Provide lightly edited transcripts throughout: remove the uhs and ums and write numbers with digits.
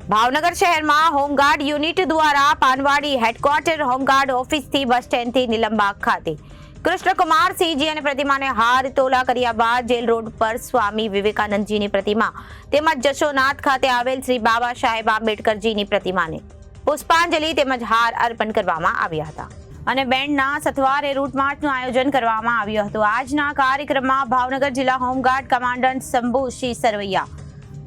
ભાવનગર શહેરમાં home guard unit દ્વારા Panwadi headquarter home guard ઓફિસથી બસ સ્ટેન્ડથી નિલંબાગ ખાતે કૃષ્ણકુમાર સિંહજી અને પ્રતિમાને હાર તોલા કર્યા બાદ જેલ રોડ પર સ્વામી વિવેકાનંદજીની પ્રતિમા તેમજ જશોનાથ ખાતે આવેલ શ્રી બાબા સાહેબ આંબેડકરજીની પ્રતિમાને પુષ્પાંજલિ તેમજ હાર અર્પણ કરવામાં આવ્યા હતા અને બેન્ડના સથવારે રૂટ માર્ચનું આયોજન કરવામાં આવ્યું હતું। આજના કાર્યક્રમમાં ભાવનગર જિલ્લા હોમગાર્ડ કમાન્ડન્ટ શંભુસિંહ સરવૈયા,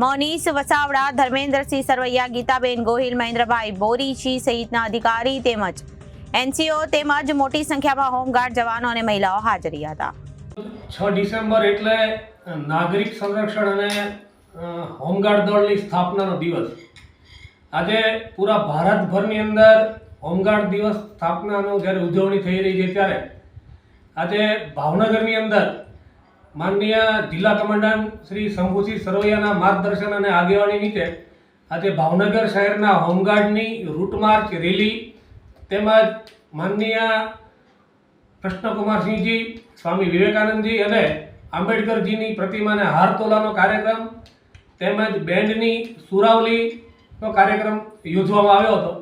મોનીશ વસાવડા, ધર્મેન્દ્રસિંહ સરવૈયા, ગીતાબેન ગોહિલ, મહેન્દ્રભાઈ બોરીચી સહિતના અધિકારી તેમજ એનસીઓ તેમજ મોટી સંખ્યામાં હોમગાર્ડ જવાનો અને મહિલાઓ હાજર હતા। 6 ડિસેમ્બર એટલે નાગરિક સંરક્ષણ અને હોમગાર્ડ દળની સ્થાપનાનો દિવસ। આજે પૂરા ભારતભરની અંદર હોમગાર્ડ દિવસ સ્થાપનાનો જ્યારે ઉજવણી થઈ રહી છે ત્યારે આજે ભાવનગરની અંદર માનનીય જિલ્લા કમાન્ડન્ટ શ્રી શંભુસિંહ સરવૈયાના માર્ગદર્શન અને આગેવાની નીચે આજે ભાવનગર શહેરના હોમગાર્ડની રૂટ માર્ચ રેલી તેમજ માનનીય કૃષ્ણકુમારસિંહજી, સ્વામી વિવેકાનંદજી અને આંબેડકરજીની પ્રતિમાને હાર તોલાનો કાર્યક્રમ તેમજ બેન્ડની સુરાવલીનો કાર્યક્રમ યોજવામાં આવ્યો હતો।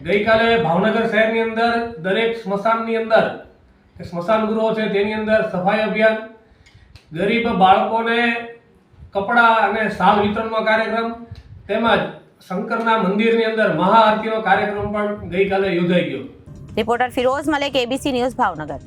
ગઈકાલે ભાવનગર શહેરની અંદર દરેક સ્મશાનની અંદર સ્મશાન ગૃહો છે તેની અંદર સફાઈ અભિયાન, ગરીબ બાળકોને કપડાં અને શાલ વિતરણનો કાર્યક્રમ તેમજ શંકરના મંદિરની અંદર મહાઆરતીનો કાર્યક્રમ પણ ગઈકાલે યોજાઈ ગયો। Reporter Firoz Malek, ABC news, Bhavnagar.